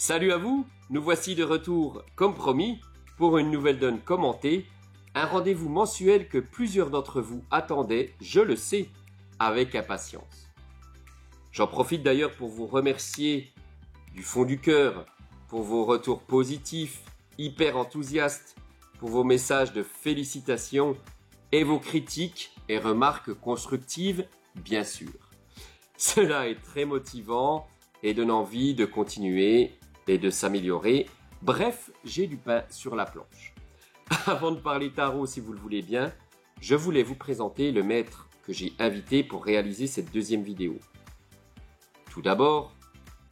Salut à vous, nous voici de retour, comme promis, pour une nouvelle donne commentée, un rendez-vous mensuel que plusieurs d'entre vous attendaient, je le sais, avec impatience. J'en profite d'ailleurs pour vous remercier du fond du cœur pour vos retours positifs, hyper enthousiastes, pour vos messages de félicitations et vos critiques et remarques constructives, bien sûr. Cela est très motivant et donne envie de continuer et de s'améliorer. Bref, j'ai du pain sur la planche. Avant de parler tarot, si vous le voulez bien, je voulais vous présenter le maître que j'ai invité pour réaliser cette deuxième vidéo. Tout d'abord,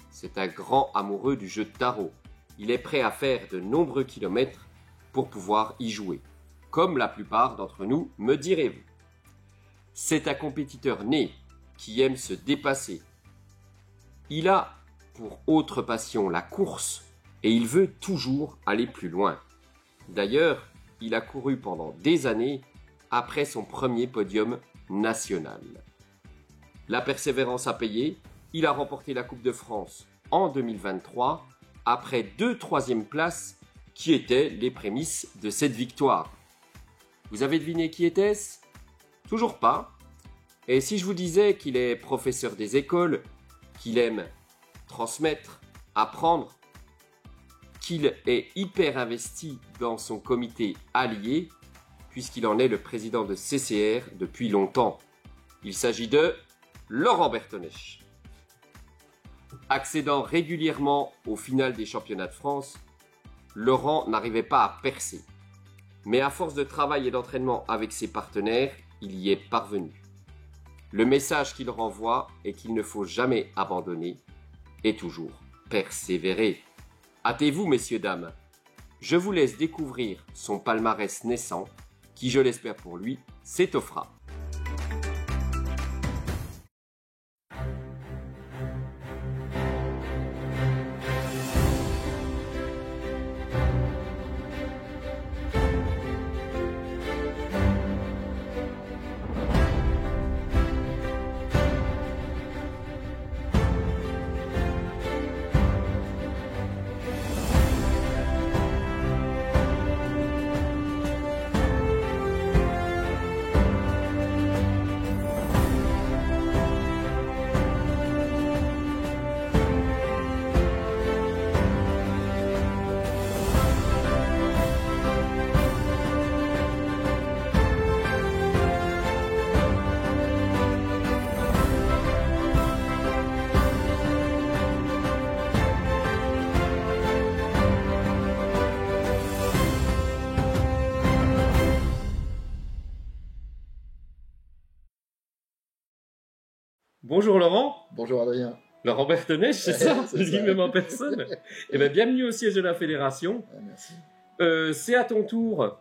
c'est un grand amoureux du jeu de tarot. Il est prêt à faire de nombreux kilomètres pour pouvoir y jouer, comme la plupart d'entre nous, me direz-vous. C'est un compétiteur né qui aime se dépasser. Il a pour autre passion la course et il veut toujours aller plus loin. D'ailleurs, il a couru pendant des années après son premier podium national. La persévérance a payé, il a remporté la Coupe de France en 2023 après 2 troisièmes places qui étaient les prémices de cette victoire. Vous avez deviné qui était-ce ? Toujours pas. Et si je vous disais qu'il est professeur des écoles, qu'il aime transmettre, apprendre, qu'il est hyper investi dans son comité allié, puisqu'il en est le président de CCR depuis longtemps. Il s'agit de Laurent Bertonnet. Accédant régulièrement aux finales des championnats de France, Laurent n'arrivait pas à percer. Mais à force de travail et d'entraînement avec ses partenaires, il y est parvenu. Le message qu'il renvoie est qu'il ne faut jamais abandonner et toujours persévérer. Hâtez-vous, messieurs, dames. Je vous laisse découvrir son palmarès naissant, qui, je l'espère pour lui, s'étoffera. Bonjour Laurent. Bonjour Adrien. Laurent Bertonnet, c'est ça, c'est lui-même ça. en personne. Eh bien, bienvenue au siège de la Fédération. Merci. C'est à ton tour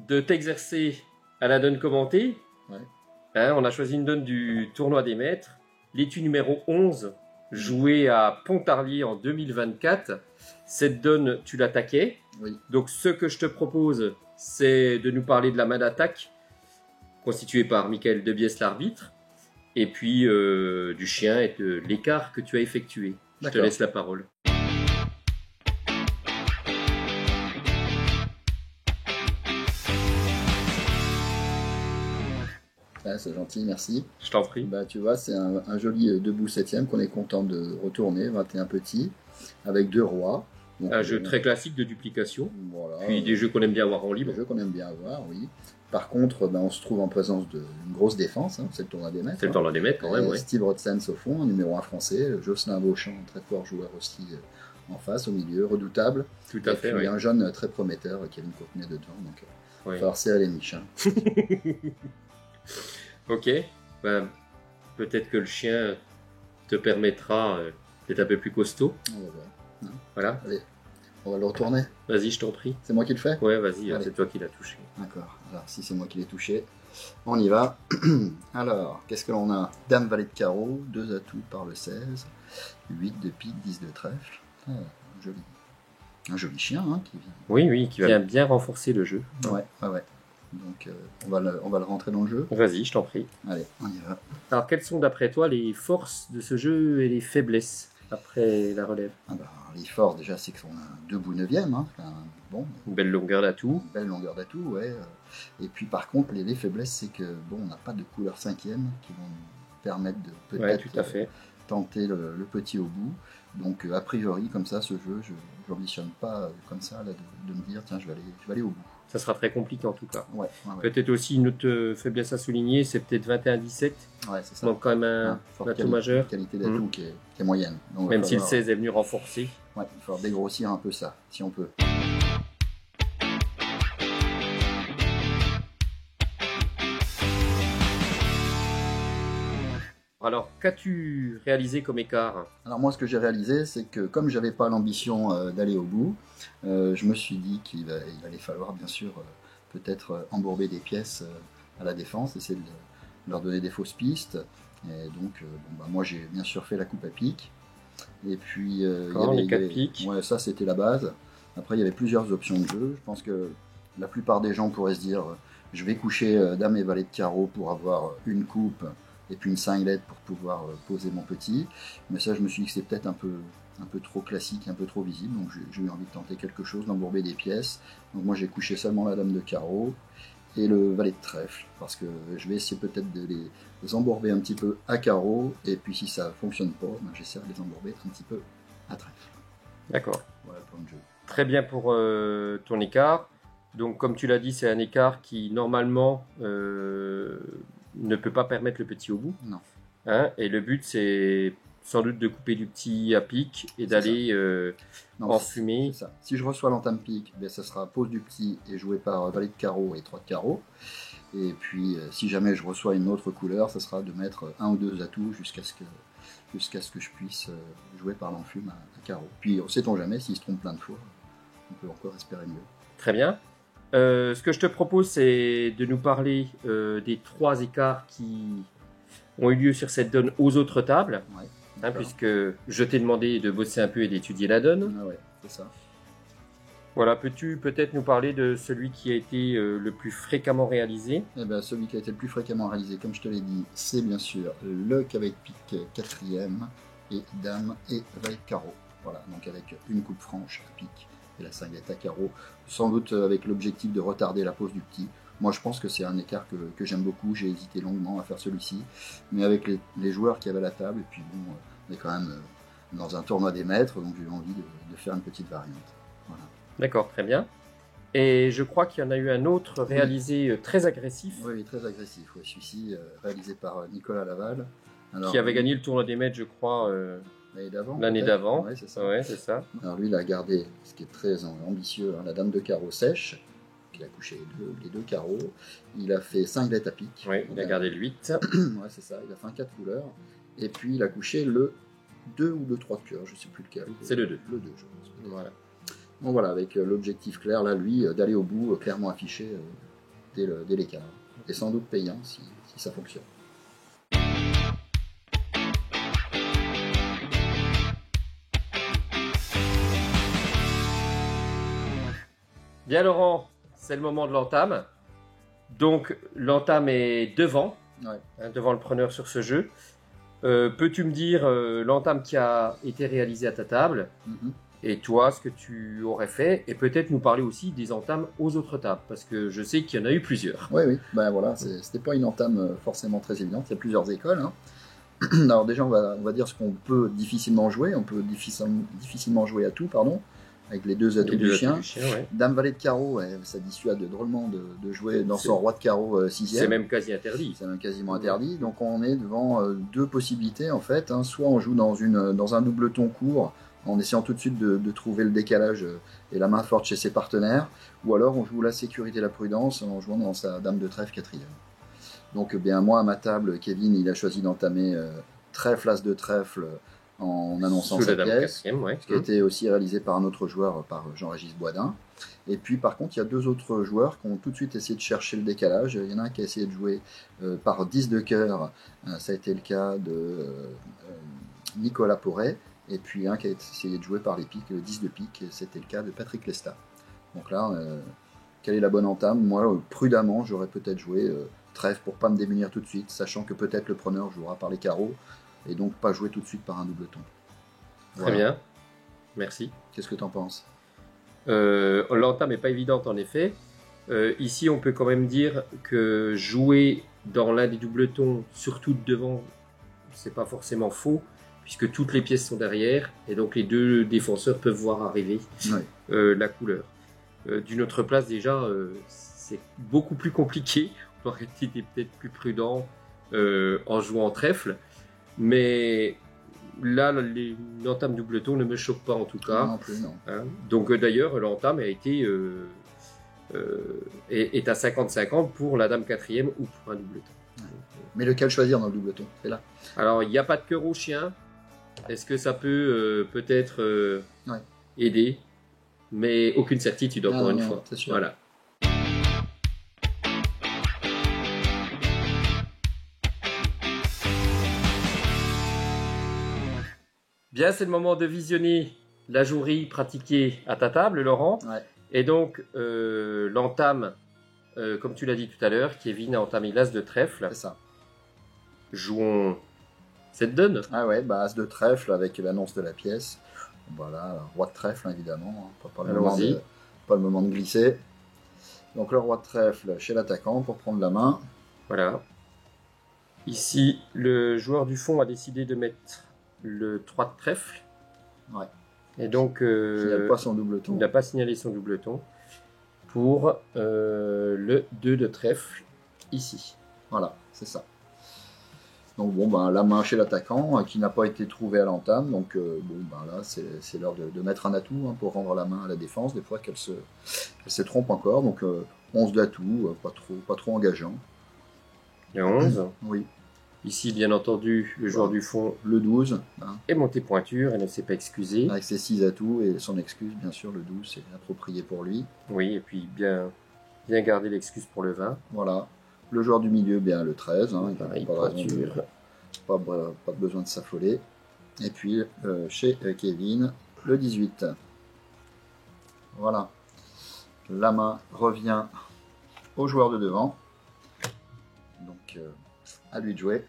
de t'exercer à la donne commentée. Ouais. On a choisi une donne du tournoi des maîtres, l'étui numéro 11, joué à Pontarlier en 2024. Cette donne, tu l'attaquais. Oui. Donc, ce que je te propose, c'est de nous parler de la main d'attaque, constituée par Michael Debiès, l'arbitre, et puis du chien et de l'écart que tu as effectué. Je te laisse la parole. Ah, c'est gentil, merci. Je t'en prie. Bah, tu vois, c'est un joli debout 7e qu'on est content de retourner, 21 petits, avec 2 rois. Donc, Un jeu très classique de duplication, voilà, puis des jeux qu'on aime bien avoir en libre. Des jeux qu'on aime bien avoir, oui. Par contre, on se trouve en présence d'une grosse défense, c'est le tournoi des maîtres. C'est le tournoi des maîtres quand même, oui. Steve Rodsens au fond, numéro 1 français, Jocelyn Beauchamp, très fort joueur aussi en face, au milieu, redoutable. Tout à fait, oui. Un jeune très prometteur, Kevin Courtenay dedans, donc il va falloir serrer les niches. Hein. Ok, ben, peut-être que le chien te permettra d'être un peu plus costaud. On va voir. Hein. Voilà. Allez, on va le retourner. Vas-y, je t'en prie. C'est moi qui le fais ? Ouais, vas-y, Allez. c'est toi qui l'as touché. D'accord. Alors, si c'est moi qui l'ai touché, on y va. Alors, qu'est-ce que l'on a ? Dame valet de carreau, 2 atouts par le 16, 8 de pique, 10 de trèfle. Ah, joli. Un joli chien hein, qui vient. Oui, qui va bien renforcer le jeu. Ouais. Donc, on va le rentrer dans le jeu. Vas-y, je t'en prie. Allez, on y va. Alors, quelles sont d'après toi les forces de ce jeu et les faiblesses ? après la relève. Ah bah, les forces, déjà, c'est qu'on a 2 bouts 9e. Hein, bon, Une belle longueur d'atout. une belle longueur d'atout, ouais. Et puis, par contre, les faiblesses, c'est que bon, on n'a pas de couleur 5e qui vont nous permettre de Ouais, peut-être tout à fait. tenter le petit au bout. Donc, a priori, comme ça, ce jeu, je n'ambitionne pas comme ça là, de me dire, tiens, je vais aller au bout. Ça sera très compliqué en tout cas. Ouais. Peut-être aussi une autre faiblesse à souligner, c'est peut-être 21-17. Ouais, c'est ça. Donc quand même un atout majeur. Qualité d'atout qui est moyenne. Donc, même si le 16 est venu renforcer. Ouais, il va falloir dégrossir un peu ça, si on peut. Alors, qu'as-tu réalisé comme écart? Alors moi, ce que j'ai réalisé, c'est que comme j'avais pas l'ambition d'aller au bout, je me suis dit qu'il allait falloir bien sûr peut-être embourber des pièces à la défense, essayer de leur donner des fausses pistes. Et donc, moi j'ai bien sûr fait la coupe à pique. Et puis, les 4 piques. Ouais, ça c'était la base. Après, il y avait plusieurs options de jeu. Je pense que la plupart des gens pourraient se dire je vais coucher dame et valet de carreau pour avoir une coupe et puis une cinglette pour pouvoir poser mon petit. Mais ça, je me suis dit que c'est peut-être un peu trop classique, un peu trop visible. Donc j'ai eu envie de tenter quelque chose, d'embourber des pièces. Donc moi, j'ai couché seulement la dame de carreau et le valet de trèfle, parce que je vais essayer peut-être de les embourber un petit peu à carreau, et puis si ça ne fonctionne pas, j'essaierai de les embourber un petit peu à trèfle. D'accord. Voilà le plan de jeu. Très bien pour ton écart. Donc comme tu l'as dit, c'est un écart qui normalement ne peut pas permettre le petit au bout. Non. Hein, et le but, c'est sans doute de couper du petit à pique et d'aller enfumer. C'est ça. Si je reçois l'entame pique, ça sera pose du petit et joué par valet de carreau et 3 de carreau. Et puis si jamais je reçois une autre couleur, ça sera de mettre un ou deux atouts jusqu'à ce que je puisse jouer par l'enfume à carreau. Puis sait-on jamais, s'il se trompe plein de fois, on peut encore espérer mieux. Très bien. Ce que je te propose, c'est de nous parler des 3 écarts qui ont eu lieu sur cette donne aux autres tables. Ouais. Puisque je t'ai demandé de bosser un peu et d'étudier la donne. Ah ouais, c'est ça. Voilà, peux-tu peut-être nous parler de celui qui a été le plus fréquemment réalisé? Eh ben, celui qui a été le plus fréquemment réalisé, comme je te l'ai dit, c'est bien sûr le cavalier de pique 4e et dame et valet de carreau. Voilà, donc avec une coupe franche à pique et la cinglette à carreau, sans doute avec l'objectif de retarder la pose du petit. Moi, je pense que c'est un écart que j'aime beaucoup. J'ai hésité longuement à faire celui-ci, mais avec les joueurs qui avaient la table, et puis bon, on est quand même dans un tournoi des maîtres, donc j'ai eu envie de faire une petite variante. Voilà. D'accord, très bien. Et je crois qu'il y en a eu un autre réalisé très agressif. Oui, très agressif. Ouais, celui-ci, réalisé par Nicolas Laval. Alors, qui avait gagné le tournoi des maîtres, je crois, l'année d'avant. Ouais, c'est ça. Ouais, c'est ça. Alors lui, il a gardé, ce qui est très ambitieux, la dame de carreau sèche. Il a couché les deux carreaux. Il a fait cinglette à pique. Oui, il a gardé le 8. Ouais, c'est ça. Il a fait un 4 couleurs. Et puis, il a couché le 2 ou le 3 de cœur, je ne sais plus lequel. C'est le 2. Le 2, je pense. Voilà. Bon, voilà, avec l'objectif clair, là, lui, d'aller au bout, clairement affiché dès l'écart. Et sans doute payant si ça fonctionne. Bien, Laurent, c'est le moment de l'entame. Donc, l'entame est devant, devant le preneur sur ce jeu. Peux-tu me dire l'entame qui a été réalisée à ta table et toi, ce que tu aurais fait, et peut-être nous parler aussi des entames aux autres tables, parce que je sais qu'il y en a eu plusieurs. Oui, ben voilà, c'était pas une entame forcément très évidente, il y a plusieurs écoles. Hein. Alors déjà, on va dire ce qu'on peut difficilement jouer, on peut difficilement jouer à tout, pardon, avec les deux atouts du chien. Ouais. Dame valet de carreau, ça dissuade drôlement de jouer dans son roi de carreau 6e. C'est même quasi interdit. C'est même quasiment interdit, donc on est devant deux possibilités en fait, hein. Soit on joue dans un doubleton court, en essayant tout de suite de trouver le décalage et la main forte chez ses partenaires, ou alors on joue la sécurité et la prudence en jouant dans sa dame de trèfle 4e. Donc bien moi à ma table, Kevin il a choisi d'entamer trèfle as de trèfle en annonçant sa pièce, ce qui a été aussi réalisé par un autre joueur, par Jean-Régis Boisdin. Et puis par contre il y a deux autres joueurs qui ont tout de suite essayé de chercher le décalage. Il y en a un qui a essayé de jouer par 10 de cœur, ça a été le cas de Nicolas Porret. Et puis un qui a essayé de jouer par les piques, le 10 de pique, c'était le cas de Patrick Lesta. Donc là, quelle est la bonne entame? Moi, prudemment, j'aurais peut-être joué trèfle pour pas me démunir tout de suite, sachant que peut-être le preneur jouera par les carreaux, et donc pas jouer tout de suite par un doubleton. Très bien. Merci. Qu'est-ce que tu en penses? L'entame n'est pas évidente en effet. Ici, on peut quand même dire que jouer dans l'un des doubletons, surtout de devant, c'est pas forcément faux, puisque toutes les pièces sont derrière, et donc les deux défenseurs peuvent voir arriver la couleur. D'une autre place, déjà, c'est beaucoup plus compliqué. On aurait été peut-être plus prudent en jouant en trèfle, mais là, l'entame doubleton ne me choque pas en tout cas. Non plus, non. Hein. Donc d'ailleurs, l'entame a été est à 50-50 pour la dame quatrième ou pour un doubleton. Mais lequel choisir dans le doubleton? C'est là. Alors, il n'y a pas de cœur au chien. Est-ce que ça peut peut-être aider? Mais aucune certitude encore une fois. C'est sûr. Voilà. Bien, c'est le moment de visionner la jouerie pratiquée à ta table, Laurent. Ouais. Et donc, l'entame, comme tu l'as dit tout à l'heure, Kevin a entamé l'as de trèfle. C'est ça. Jouons cette donne. Ah ouais, bah as de trèfle avec l'annonce de la pièce. Voilà, roi de trèfle évidemment. Pas le moment de glisser. Donc le roi de trèfle chez l'attaquant pour prendre la main. Voilà. Ici, le joueur du fond a décidé de mettre le 3 de trèfle. Ouais. Et donc, Il n'a pas son doubleton. Il n'a pas signalé son doubleton pour le 2 de trèfle ici. Voilà, c'est ça. Donc bon, ben, la main chez l'attaquant qui n'a pas été trouvée à l'entame. Donc bon, ben, là, c'est l'heure de mettre un atout pour rendre la main à la défense. Des fois qu'elle se trompe encore. Donc 11 d'atouts, pas trop engageant. Le 11. Oui. Ici, bien entendu, le joueur du fond, le 12, est monté pointure, elle ne s'est pas excusée. Avec ses 6 atouts et son excuse, bien sûr, le 12, c'est approprié pour lui. Oui, et puis bien garder l'excuse pour le 20. Voilà. Le joueur du milieu, bien le 13. Pareil, pas de besoin de s'affoler. Et puis, chez Kevin, le 18. Voilà. La main revient au joueur de devant. Donc, à lui de jouer.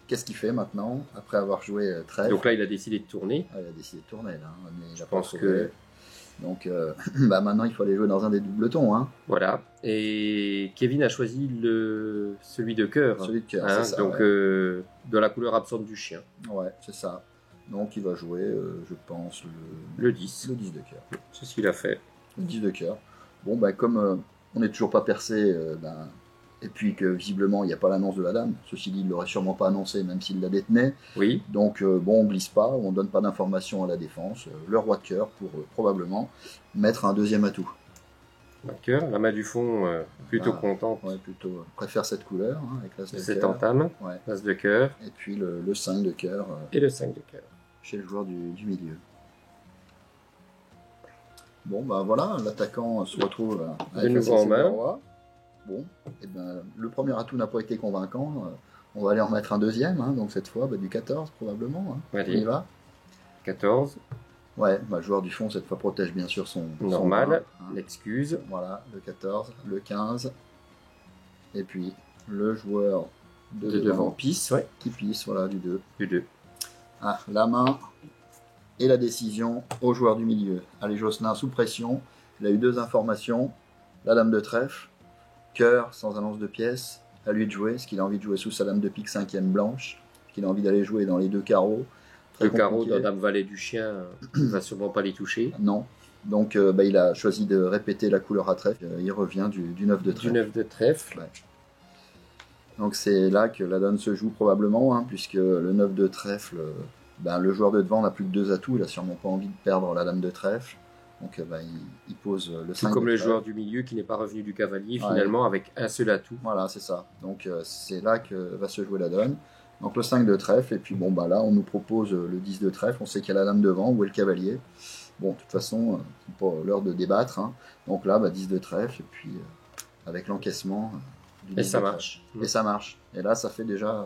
Qu'est-ce qu'il fait maintenant, après avoir joué trèfle? Donc là, il a décidé de tourner. Ah, il a décidé de tourner, là. Mais je pense que... Donc, bah maintenant, il faut aller jouer dans un des doubletons. Voilà. Et Kevin a choisi celui de cœur. Celui de cœur, c'est ça. Donc, de la couleur absente du chien. Ouais, c'est ça. Donc, il va jouer, je pense, le 10. Le 10 de cœur. C'est ce qu'il a fait. Le 10 de cœur. Bon, bah, comme on n'est toujours pas percé, et puis que visiblement il n'y a pas l'annonce de la dame, ceci dit il ne l'aurait sûrement pas annoncé même s'il la détenait. Oui. Donc bon, on ne glisse pas, on ne donne pas d'informations à la défense. Le roi de cœur pour probablement mettre un deuxième atout. Roi de cœur, la main du fond plutôt contente. Ouais, plutôt préfère cette couleur avec l'as de cœur. Cette entame, l'as de cœur. Et puis le 5 de cœur. Et le 5 de cœur. Chez le joueur du milieu. Bon, bah voilà, l'attaquant se retrouve de nouveau en main. Bon, et ben, le premier atout n'a pas été convaincant. On va aller en mettre un deuxième, donc cette fois du 14 probablement. Allez. On y va. 14. Ouais, le joueur du fond cette fois protège bien sûr son normal, l'excuse. Voilà, le 14, le 15. Et puis le joueur de devant pisse, qui pisse, voilà, du 2. Du 2. Ah, la main et la décision au joueur du milieu. Allez, Jocelyn sous pression. Il a eu 2 informations. La dame de trèfle. Cœur sans annonce de pièce, à lui de jouer, est-ce qu'il a envie de jouer sous sa dame de pique 5e blanche, est-ce qu'il a envie d'aller jouer dans les 2 carreaux? Le carreau de la dame valet du chien ne va sûrement pas les toucher. Non, donc il a choisi de répéter la couleur à trèfle, il revient du 9 de trèfle. Du 9 de trèfle. Ouais. Donc c'est là que la donne se joue probablement, puisque le 9 de trèfle, le joueur de devant n'a plus que 2 atouts, il a sûrement pas envie de perdre la dame de trèfle. Donc il pose le 5. C'est comme le joueur du milieu qui n'est pas revenu du cavalier finalement avec un seul atout. Voilà, c'est ça. Donc c'est là que va se jouer la donne. Donc le 5 de trèfle, et puis bon là on nous propose le 10 de trèfle, on sait qu'il y a la dame devant, où est le cavalier. Bon, de toute façon, c'est pas l'heure de débattre. Donc là, 10 de trèfle, et puis avec l'encaissement du 10 et ça marche. Et ça marche. Et là, ça fait déjà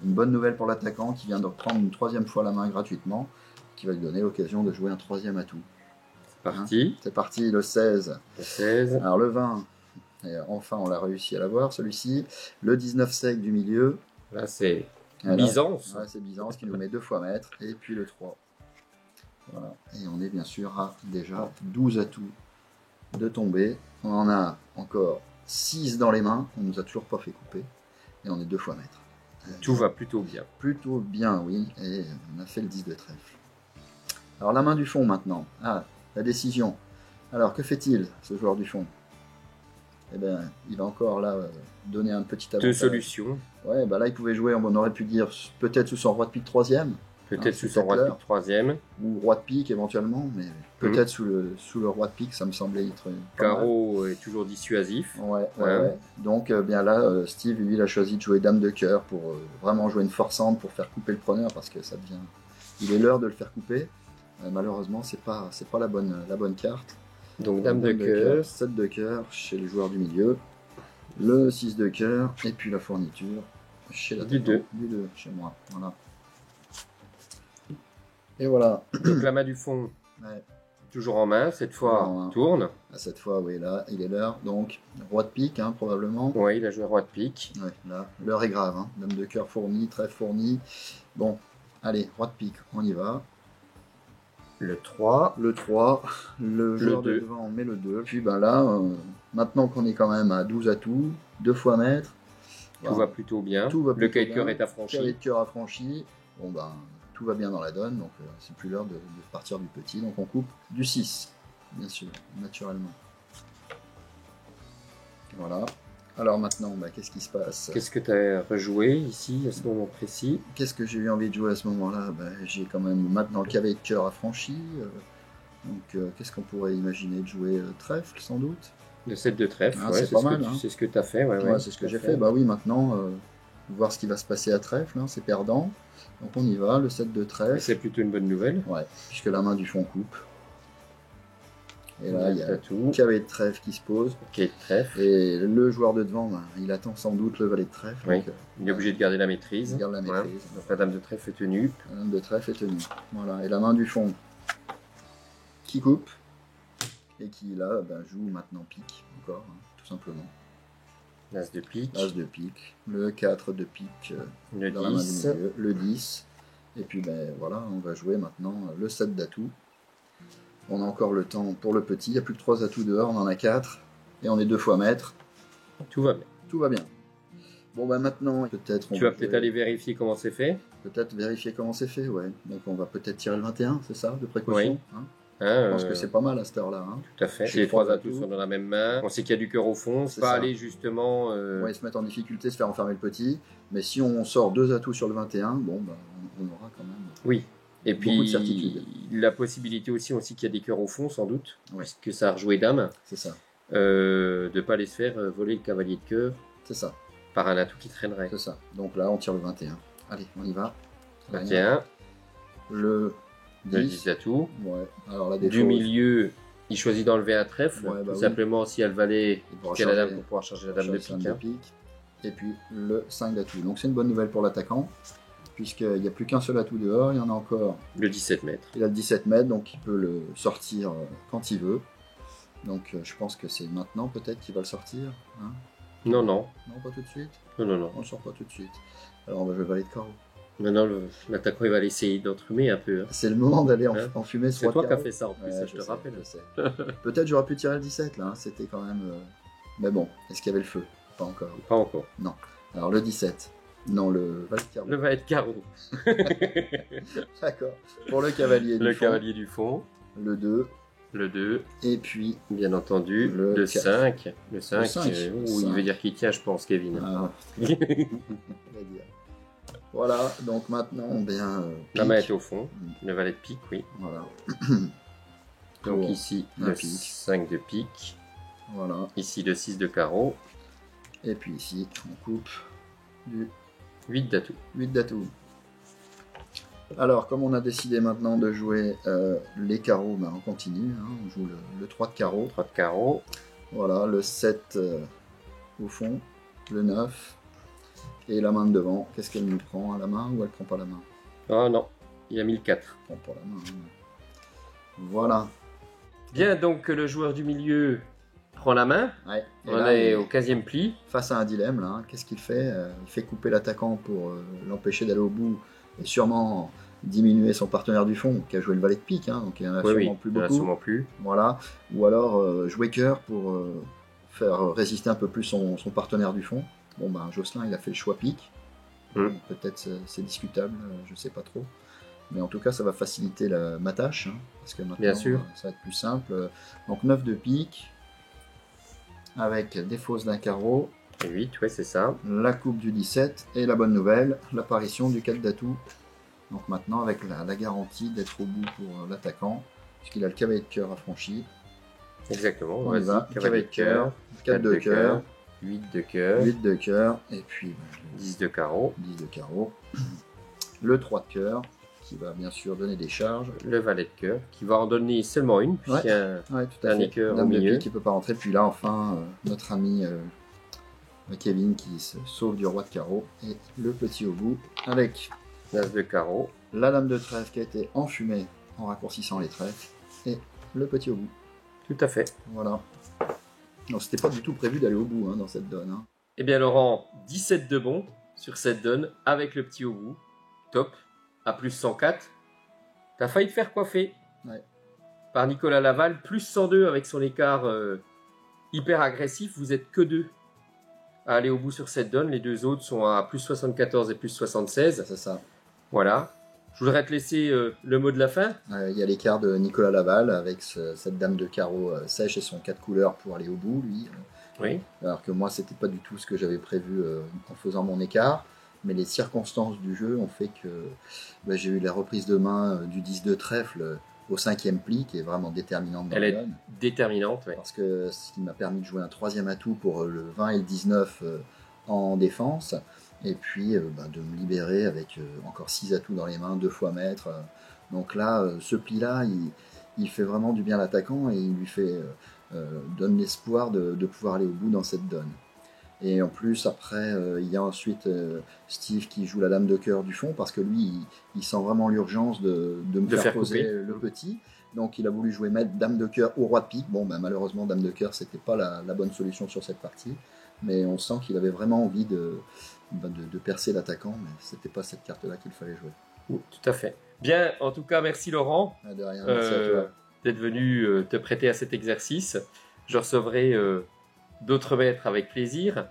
une bonne nouvelle pour l'attaquant qui vient de prendre une 3e fois la main gratuitement, qui va lui donner l'occasion de jouer un 3e atout. C'est parti, le 16. Le 16. Alors le 20, et enfin on l'a réussi à l'avoir celui-ci. Le 19 sec du milieu. Là c'est Byzance. Ouais, c'est Byzance qui nous met 2 fois maître. Et puis le 3. Voilà. Et on est bien sûr à déjà 12 atouts de tomber. On en a encore 6 dans les mains. On nous a toujours pas fait couper. Et on est 2 fois maître. Tout va plutôt bien. Plutôt bien, oui. Et on a fait le 10 de trèfle. Alors la main du fond maintenant. Ah, la décision. Alors que fait-il, ce joueur du fond? Eh bien, il va encore là donner un petit avantage. 2 solutions. Ouais, bah là il pouvait jouer, on aurait pu dire peut-être sous son roi de pique 3e. Peut-être sous son roi de pique 3e. Ou roi de pique éventuellement, mais peut-être sous le roi de pique, ça me semblait être. Carreau est toujours dissuasif. Ouais. Donc bien là, Steve, lui, il a choisi de jouer dame de cœur pour vraiment jouer une forçante pour faire couper le preneur parce que ça devient. Il est l'heure de le faire couper. Malheureusement, c'est pas la bonne carte. Donc dame de cœur. 7 de cœur chez les joueurs du milieu. Le 6 de cœur et puis la fourniture chez la du 2. Du 2 chez moi. Voilà. Et voilà. Donc la main du fond, toujours en main, cette fois tourne. Cette fois, oui, là, il est l'heure. Donc, roi de pique, hein, probablement. Oui, il a joué roi de pique. Ouais, là, l'heure est grave. Hein. Dame de cœur fournie, trèfle fournie. Bon, allez, roi de pique, on y va. Le 3. Le 3. Le joueur de devant, on met le 2. Puis ben là, maintenant qu'on est quand même à 12 atouts, 2 fois maître. Tout va plutôt bien. Le cahier de cœur est affranchi. Le cahier de cœur affranchi. Bon ben, tout va bien dans la donne, donc c'est plus l'heure de partir du petit. Donc on coupe du 6, bien sûr, naturellement. Voilà. Alors maintenant, bah, qu'est-ce qui se passe? Qu'est-ce que tu as rejoué ici, à ce moment précis? Qu'est-ce que j'ai eu envie de jouer à ce moment-là? Bah, j'ai quand même maintenant le cavalier de cœur affranchi. Donc qu'est-ce qu'on pourrait imaginer de jouer? Trèfle, sans doute? Le 7 de trèfle, c'est pas mal. C'est ce que tu as fait. Ouais, c'est ce que j'ai fait. Bah oui, maintenant, voir ce qui va se passer à trèfle, hein, c'est perdant. Donc on y va, le 7 de trèfle. C'est plutôt une bonne nouvelle. Ouais, puisque la main du fond coupe. Et là, il y a tout. Cavalier de trèfle qui se pose. Cavalier de trèfle. Et le joueur de devant, ben, il attend sans doute le valet de trèfle. Oui. Donc, il est obligé de garder la maîtrise. Il garde la maîtrise. Ouais. Donc la dame de trèfle est tenue. La dame de trèfle est tenue. Voilà. Et la main du fond qui coupe. Et qui là ben, joue maintenant pique, encore, hein, tout simplement. L'as de pique. L'as de pique. Le 4 de pique le dans 10. La main du milieu. Le 10. Et puis ben voilà, on va jouer maintenant le 7 d'atouts. On a encore le temps pour le petit, il n'y a plus que 3 atouts dehors, on en a 4. Et on est 2 fois maître. Tout va bien. Tout va bien. Bon ben maintenant, peut-être... Tu vas peut-être aller vérifier comment c'est fait. Peut-être vérifier comment c'est fait, ouais. Donc on va peut-être tirer le 21, c'est ça, de précaution, oui. Hein. Je pense que c'est pas mal à cette heure-là. Hein. Tout à fait. Les 3 atouts sont dans la même main. On sait qu'il y a du cœur au fond. C'est pas aller justement... On va se mettre en difficulté, se faire enfermer le petit. Mais si on sort 2 atouts sur le 21, bon, ben, on aura quand même... Oui. Et beaucoup de puis, certitude. La possibilité aussi qu'il y a des cœurs au fond, sans doute, ouais. puisque ça a rejoué dame. C'est ça. De ne pas aller se faire voler le cavalier de cœur. C'est ça. Par un atout qui traînerait. C'est ça. Donc là, on tire le 21. Allez, on y va. 21. Le 10 d'atouts. Ouais. Alors, là, du milieu, il choisit d'enlever un trèfle. Ouais, bah tout simplement, si elle valet, il la dame pour pouvoir charger la dame de pique. Et puis le 5 d'atouts. Donc c'est une bonne nouvelle pour l'attaquant, puisqu'il n'y a plus qu'un seul atout dehors, il y en a encore. Le 17 mètres. Il a le 17 mètres, donc il peut le sortir quand il veut. Donc je pense que c'est maintenant peut-être qu'il va le sortir. Hein, non. Non, pas tout de suite. Non. On le sort pas tout de suite. Alors on va jouer valet de carreau. Maintenant, l'attaquant il va essayer d'entremer un peu. Hein. C'est le moment d'aller enfumer ce roi de carreau. C'est toi qui as fait ça en plus, je te rappelle. Peut-être j'aurais pu tirer le 17 là, c'était quand même... Mais bon, est-ce qu'il y avait le feu? Pas encore. Pas encore. Non. Alors le 17. Non, le valet de carreau. Le valet de carreau. D'accord. Pour le cavalier du fond. Cavalier du fond. Le 2. Le 2. Et puis... Bien entendu, le 5. Le 5, il veut dire qu'il tient, je pense, Kevin. Ah. Voilà, donc maintenant, bien... la main est au fond. Le valet de pique, oui. Voilà. Donc ici, le 5 de pique. Voilà. Ici, le 6 de carreau. Et puis ici, on coupe du 8 d'atouts. 8 d'atouts. Alors, comme on a décidé maintenant de jouer les carreaux, ben, on continue. Hein, on joue le 3 de carreau. 3 de carreau. Voilà, le 7 au fond. Le 9. Et la main de devant, qu'est-ce qu'elle nous prend à la main ou elle prend pas la main? Oh non, il a mis le 4. Elle prend pas la main. Voilà. Bien, donc le joueur du milieu prend la main. Ouais. On est au 15e pli. Face à un dilemme, là. Qu'est-ce qu'il fait? Il fait couper l'attaquant pour l'empêcher d'aller au bout et sûrement diminuer son partenaire du fond, qui a joué le valet de pique, hein, donc il y en a sûrement plus il y en a beaucoup. sûrement plus. Voilà. Ou alors jouer cœur pour faire résister un peu plus son partenaire du fond. Bon, ben Jocelyn, il a fait le choix pique. Peut-être c'est discutable, je sais pas trop. Mais en tout cas, ça va faciliter ma tâche, hein, parce que maintenant, Bien sûr. ça va être plus simple. Donc 9 de pique, avec des fausses d'un carreau. Et 8, ouais, c'est ça. La coupe du 17, et la bonne nouvelle, l'apparition du 4 d'atout. Donc maintenant, avec la garantie d'être au bout pour l'attaquant, puisqu'il a le cavalier de cœur affranchi. Exactement, On y va. Cavalier de cœur, 4 de cœur, 8 de cœur, 8 de cœur, et puis 10 de carreau, 10 de carreau. Le 3 de cœur, qui va bien sûr donner des charges. le valet de cœur, qui va en donner seulement une, puisqu'il y a Ouais, tout à dernier fait. cœur au Dame de milieu. pique qui ne peut pas rentrer. Puis là, enfin, notre ami Kevin qui se sauve du roi de carreau. Et le petit au bout, avec As de carreau, la dame de trèfle qui a été enfumée en raccourcissant les trèfles. Et le petit au bout. tout à fait. Voilà. Non, c'était pas du tout prévu d'aller au bout, hein, dans cette donne. Hein. Eh bien Laurent, 17 de bon sur cette donne, avec le petit au bout. Top, à plus 104. T'as failli te faire coiffer. Ouais. Par Nicolas Laval, plus 102 avec son écart hyper agressif. Vous êtes que 2 à aller au bout sur cette donne. Les deux autres sont à plus 74 et plus 76. C'est ça. Voilà. Je voudrais te laisser le mot de la fin. Il y a l'écart de Nicolas Laval avec cette dame de carreau sèche et son 4 couleurs pour aller au bout, lui. Oui. Alors que moi, c'était pas du tout ce que j'avais prévu en faisant mon écart. Mais les circonstances du jeu ont fait que j'ai eu la reprise de main du 10 de trèfle au 5e pli, qui est vraiment déterminante dans Elle la est donne. déterminante. Ouais. Parce que ce qui m'a permis de jouer un 3e atout pour le 20 et le 19 en défense. Et puis de me libérer avec encore 6 atouts dans les mains, 2 fois maître. Donc là, ce pli-là, il fait vraiment du bien à l'attaquant et il lui donne l'espoir de pouvoir aller au bout dans cette donne. Et en plus, après, il y a ensuite Steve qui joue la dame de cœur du fond parce que lui, il sent vraiment l'urgence de me faire poser couper le petit. Donc il a voulu jouer maître dame de cœur au roi de pique. Bon, malheureusement, dame de cœur, c'était pas la bonne solution sur cette partie. Mais on sent qu'il avait vraiment envie de percer l'attaquant, mais c'était pas cette carte-là qu'il fallait jouer. Tout à fait. Bien, en tout cas, merci Laurent. De rien, merci à toi. D'être venu te prêter à cet exercice. Je recevrai d'autres maîtres avec plaisir.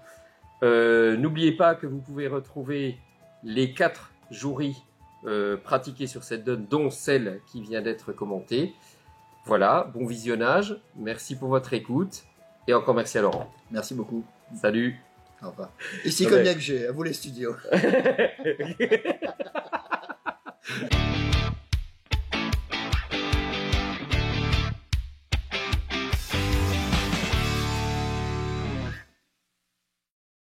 N'oubliez pas que vous pouvez retrouver les 4 joueries pratiquées sur cette donne, dont celle qui vient d'être commentée. Voilà, bon visionnage. Merci pour votre écoute. Et encore merci à Laurent. Merci beaucoup. Salut. Au revoir. Ici Cognac G, à vous les studios.